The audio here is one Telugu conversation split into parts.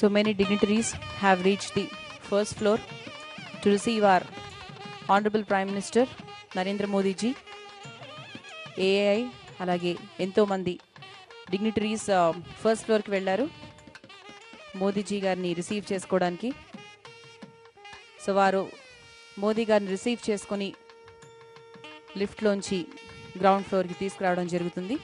So many dignitaries have reached the first floor to receive our Honorable Prime Minister Narendra Modi ji. AAI alage ento mandi dignitaries first floor ki vellaru Modi ji garni receive chesukodaniki. So varu Modi garni receive cheskoni lift lonchi ground floor ki తీసుకురావడం జరుగుతుంది.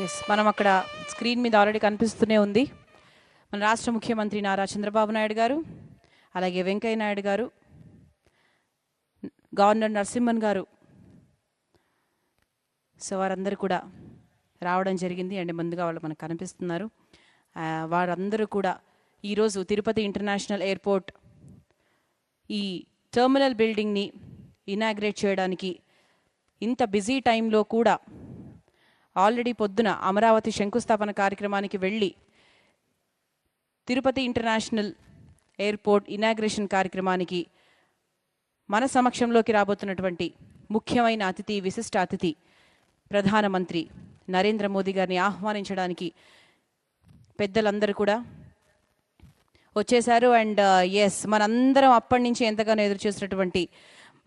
ఎస్, మనం అక్కడ స్క్రీన్ మీద ఆల్రెడీ కనిపిస్తూనే ఉంది. మన రాష్ట్ర ముఖ్యమంత్రి నారా చంద్రబాబు నాయుడు గారు, అలాగే వెంకయ్య నాయుడు గారు, గవర్నర్ నరసింహన్ గారు, సో వారందరూ కూడా రావడం జరిగింది. అండ్ ముందుగా వాళ్ళు మనకు కనిపిస్తున్నారు. వారందరూ కూడా ఈరోజు తిరుపతి ఇంటర్నేషనల్ ఎయిర్పోర్ట్ ఈ టెర్మినల్ బిల్డింగ్ని ఇనాగ్రేట్ చేయడానికి ఇంత బిజీ టైంలో కూడా ఆల్రెడీ పొద్దున అమరావతి శంకుస్థాపన కార్యక్రమానికి వెళ్ళి తిరుపతి ఇంటర్నేషనల్ ఎయిర్పోర్ట్ ఇనాగ్రేషన్ కార్యక్రమానికి మన సమక్షంలోకి రాబోతున్నటువంటి ముఖ్యమైన అతిథి, విశిష్ట అతిథి ప్రధానమంత్రి నరేంద్ర మోదీ గారిని ఆహ్వానించడానికి పెద్దలందరూ కూడా వచ్చేశారు. అండ్ ఎస్, మనందరం అప్పటి నుంచి ఎంతగానో ఎదురు చూసినటువంటి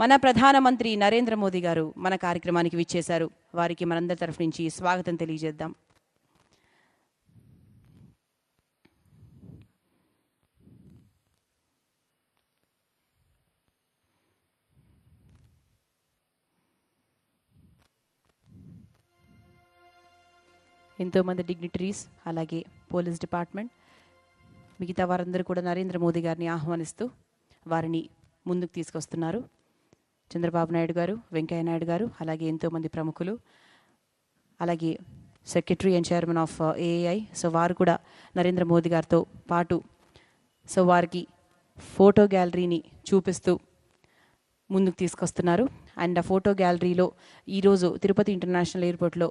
మన ప్రధానమంత్రి నరేంద్ర మోదీ గారు మన కార్యక్రమానికి విచ్చేశారు. వారికి మనందరి తరఫు నుంచి స్వాగతం తెలియజేద్దాం. ఎంతోమంది డిగ్నిటరీస్, అలాగే పోలీస్ డిపార్ట్మెంట్, మిగతా వారందరూ కూడా నరేంద్ర మోదీ గారిని ఆహ్వానిస్తూ వారిని ముందుకు తీసుకొస్తున్నారు. చంద్రబాబు నాయుడు గారు, వెంకయ్య నాయుడు గారు, అలాగే ఎంతోమంది ప్రముఖులు, అలాగే secretary and chairman of AI, so వారు కూడా నరేంద్ర మోదీ గారితో పాటు సో వారికి ఫోటో గ్యాలరీని చూపిస్తూ ముందుకు తీసుకొస్తున్నారు. అండ్ ఆ ఫోటో గ్యాలరీలో ఈరోజు తిరుపతి ఇంటర్నేషనల్ ఎయిర్పోర్ట్లో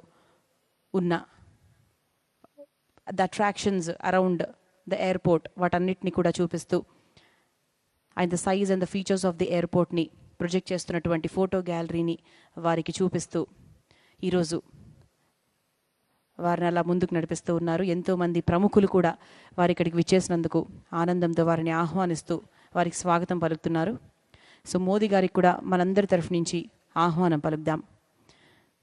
ఉన్న the attractions around the airport వాటన్నిటిని కూడా చూపిస్తూ and the size and the features of the ఎయిర్పోర్ట్ని ప్రొజెక్ట్ చేస్తున్నటువంటి ఫోటో గ్యాలరీని వారికి చూపిస్తూ ఈరోజు వారిని అలా ముందుకు నడిపిస్తూ ఉన్నారు. ఎంతోమంది ప్రముఖులు కూడా వారి ఇక్కడికి విచ్చేసినందుకు ఆనందంతో వారిని ఆహ్వానిస్తూ వారికి స్వాగతం పలుకుతున్నారు. సో మోదీ గారికి కూడా మనందరి తరఫు నుంచి ఆహ్వానం పలుకుదాం.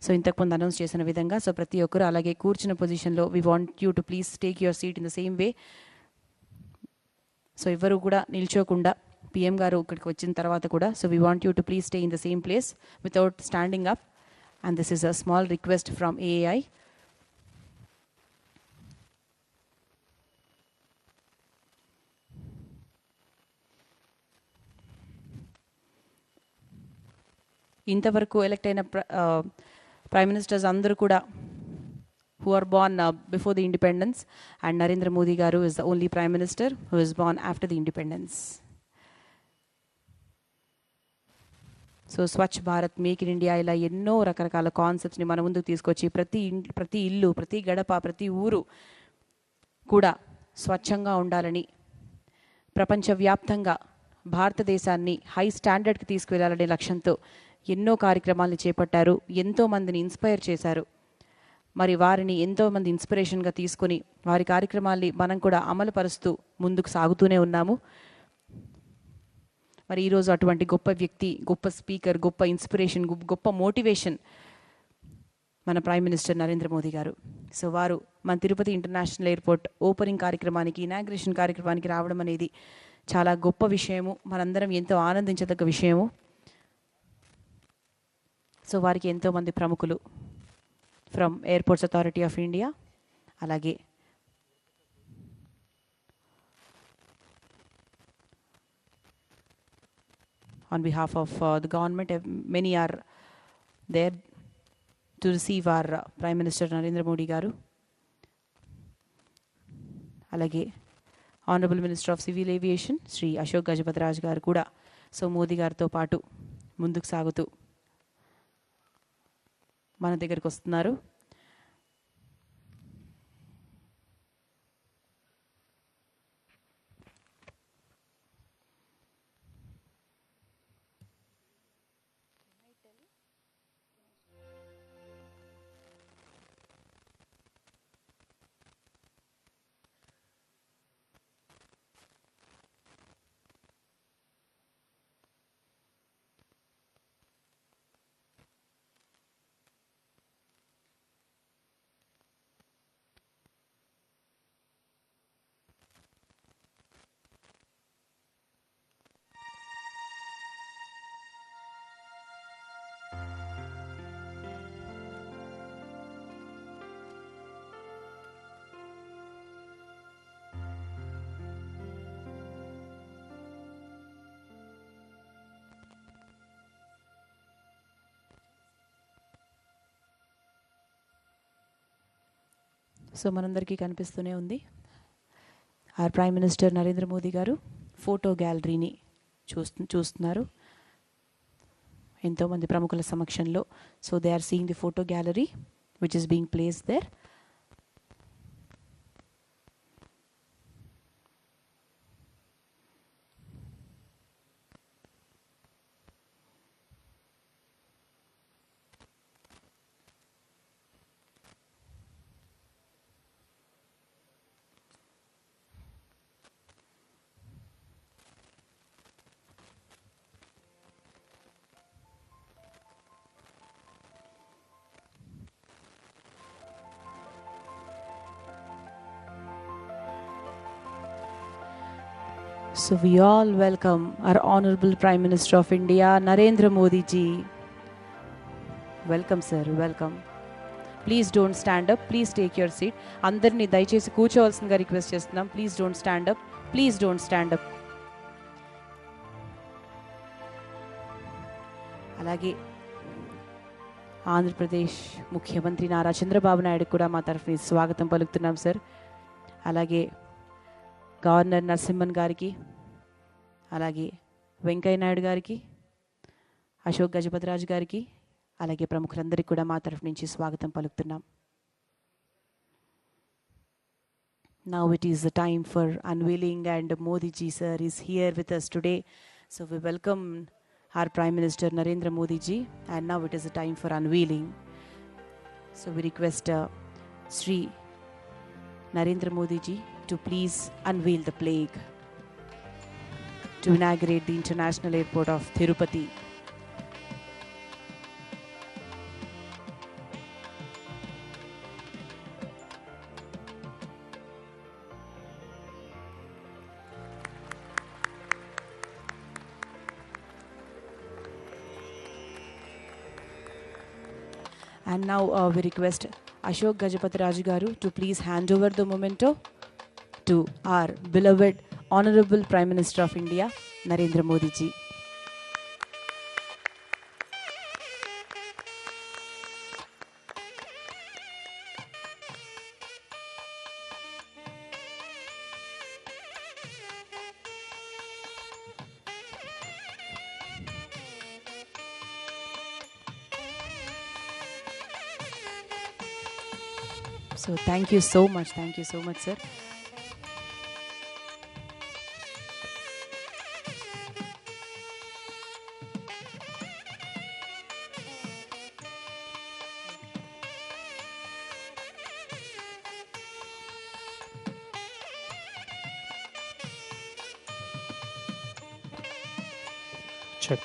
సో ఇంతకుముందు అనౌన్స్ చేసిన విధంగా సో ప్రతి ఒక్కరు అలాగే కూర్చున్న పొజిషన్లో we want you to please take your seat in the same way. So ఎవరు కూడా నిల్చోకుండా పిఎం గారు ఇక్కడికి వచ్చిన తర్వాత కూడా so we want you to please stay in the same place without standing up. And this is a small request from AI. ఇంతవరకు ఎలక్ట్ అయిన ప్రైమ్ మినిస్టర్స్ అందరూ కూడా who are born before the independence, and Narendra Modi garu is the only prime minister who is born after the independence. So Swachh Bharat, make in India ఇలా ఎన్నో రకరకాల కాన్సెప్ట్స్ని మన ముందుకు తీసుకొచ్చి ప్రతి ఇల్లు, ప్రతి గడప, ప్రతి ఊరు కూడా స్వచ్ఛంగా ఉండాలని, ప్రపంచవ్యాప్తంగా భారతదేశాన్ని హై స్టాండర్డ్కి తీసుకువెళ్ళాలనే లక్ష్యంతో ఎన్నో కార్యక్రమాలను చేపట్టారు. ఎంతోమందిని ఇన్స్పైర్ చేశారు. మరి వారిని ఎంతోమంది ఇన్స్పిరేషన్గా తీసుకొని వారి కార్యక్రమాల్ని మనం కూడా అమలు పరుస్తూ ముందుకు సాగుతూనే ఉన్నాము. మరి ఈరోజు అటువంటి గొప్ప వ్యక్తి, గొప్ప స్పీకర్, గొప్ప ఇన్స్పిరేషన్, గొప్ప మోటివేషన్ మన ప్రైమ్ మినిస్టర్ నరేంద్ర మోదీ గారు. సో వారు మన తిరుపతి ఇంటర్నేషనల్ ఎయిర్పోర్ట్ ఓపెనింగ్ కార్యక్రమానికి, ఇనాగ్రేషన్ కార్యక్రమానికి రావడం అనేది చాలా గొప్ప విషయము, మనందరం ఎంతో ఆనందించదగ్గ విషయము. సో వారికి ఎంతోమంది ప్రముఖులు from airports authority of India, అలాగే on behalf of the government, many are there to receive our Prime Minister Narendra Modi garu. అలాగే honourable minister of civil aviation Shri Ashok Gajapathi Raju garu కూడా సో మోదీ గారితో పాటు ముందుకు సాగుతూ మన దగ్గరికి వస్తున్నారు. సో మనందరికీ కనిపిస్తూనే ఉంది our prime minister Narendra Modi garu photo గ్యాలరీని చూస్తున్నారు ఎంతోమంది ప్రముఖుల సమక్షంలో. So they are seeing the photo gallery which is being placed there. So we all welcome our Honorable Prime Minister of India, Narendra Modi ji. Welcome sir, welcome. Please don't stand up, please take your seat. Andarni దయచేసి కూర్చోవాల్సిందిగా రిక్వెస్ట్ చేస్తున్నాం. Please don't stand up, please don't stand up. అలాగే ఆంధ్రప్రదేశ్ ముఖ్యమంత్రి నారా చంద్రబాబు నాయుడు కూడా మా తరఫు నుంచి స్వాగతం పలుకుతున్నాం సార్. అలాగే గవర్నర్ నరసింహన్ గారికి, అలాగే వెంకయ్య నాయుడు గారికి, అశోక్ గజపతిరాజు గారికి, అలాగే ప్రముఖులందరికీ కూడా మా తరఫు నుంచి స్వాగతం పలుకుతున్నాం. Now it is the time for unveiling, and Modi ji sir is here with us today. So we welcome our Prime Minister Narendra Modi ji, and now it is the time for unveiling. So we request Sri Narendra Modi ji to please unveil the plaque to inaugurate the International Airport of Tirupati. And now we request Ashok Gajapati Raju Garu to please hand over the memento to our beloved Honorable Prime Minister of India, Narendra Modi ji. So thank you so much, sir. Check.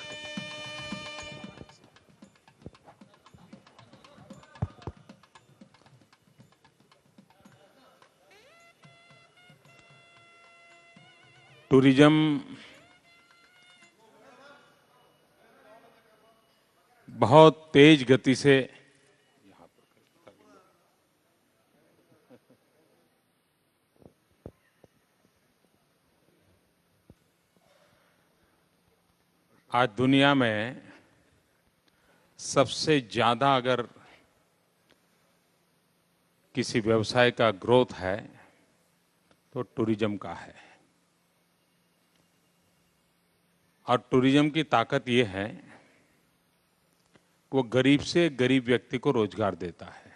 Tourism बहुत तेज गति से आज दुनिया में सबसे ज्यादा अगर किसी व्यवसाय का ग्रोथ है तो टूरिज्म का है। और टूरिज्म की ताकत ये है कि वो गरीब से गरीब व्यक्ति को रोजगार देता है।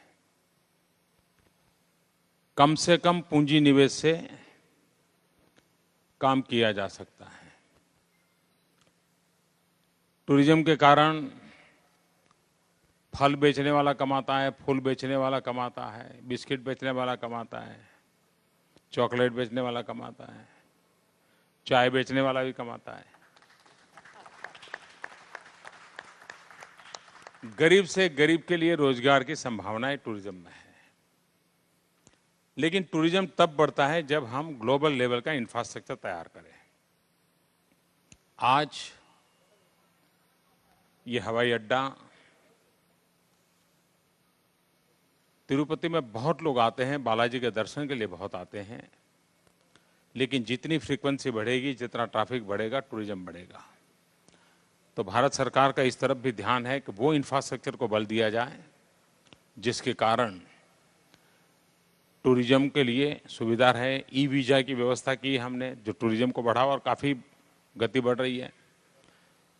कम से कम पूंजी निवेश से काम किया जा सकता है। टूरिज्म के कारण फल बेचने वाला कमाता है, फूल बेचने वाला कमाता है, बिस्किट बेचने वाला कमाता है, चॉकलेट बेचने वाला कमाता है, चाय बेचने वाला भी कमाता है। गरीब से गरीब के लिए रोजगार की संभावनाएं टूरिज्म में है। लेकिन टूरिज्म तब बढ़ता है जब हम ग्लोबल लेवल का इंफ्रास्ट्रक्चर तैयार करें। आज ये हवाई अड्डा, तिरुपति में बहुत लोग आते हैं, बालाजी के दर्शन के लिए बहुत आते हैं। लेकिन जितनी फ्रीक्वेंसी बढ़ेगी, जितना ट्रैफिक बढ़ेगा, टूरिज्म बढ़ेगा। तो भारत सरकार का इस तरफ भी ध्यान है कि वो इंफ्रास्ट्रक्चर को बल दिया जाए जिसके कारण टूरिज्म के लिए सुविधा रहे। ई वीजा की व्यवस्था की हमने, जो टूरिज्म को बढ़ावा और काफ़ी गति बढ़ रही है।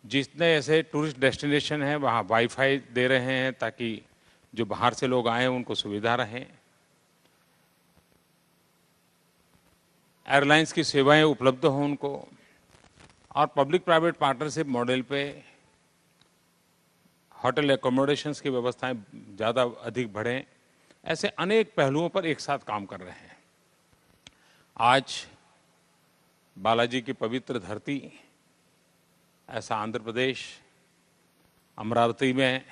जितने ऐसे टूरिस्ट डेस्टिनेशन हैं वहाँ वाईफाई दे रहे हैं ताकि जो बाहर से लोग आए उनको सुविधा रहे। एयरलाइंस की सेवाएं उपलब्ध हों उनको, और पब्लिक प्राइवेट पार्टनरशिप मॉडल पे होटल एकोमोडेशंस की व्यवस्थाएं ज़्यादा अधिक बढ़ें। ऐसे अनेक पहलुओं पर एक साथ काम कर रहे हैं। आज बालाजी की पवित्र धरती, ऐसा आंध्र प्रदेश अमरावती में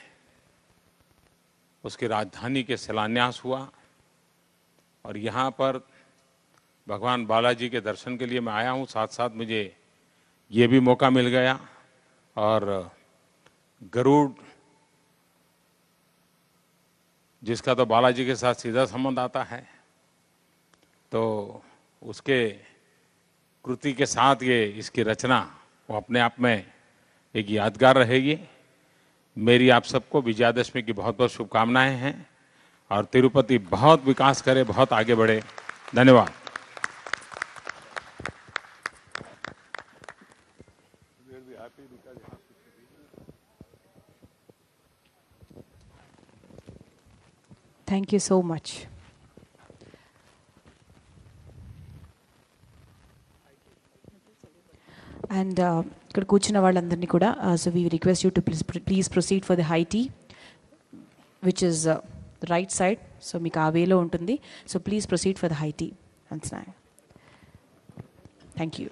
उसकी राजधानी के शिलान्यास हुआ और यहाँ पर भगवान बालाजी के दर्शन के लिए मैं आया हूँ। साथ साथ मुझे ये भी मौका मिल गया और गरुड़, जिसका तो बालाजी के साथ सीधा संबंध आता है, तो उसके कृति के साथ ये इसकी रचना वो अपने आप में एक यादगार रहेगी। मेरी आप सबको विजयादशमी की बहुत बहुत शुभकामनाएं हैं और तिरुपति बहुत विकास करे, बहुत आगे बढ़े। धन्यवाद। Thank you so much. And ఇక్కడ కూర్చున్న వాళ్ళందరినీ కూడా so we request you to please proceed for the high tea which is right side. So మీకు ఆ వేలో ఉంటుంది. So please proceed for the high tea and snack. Thank you.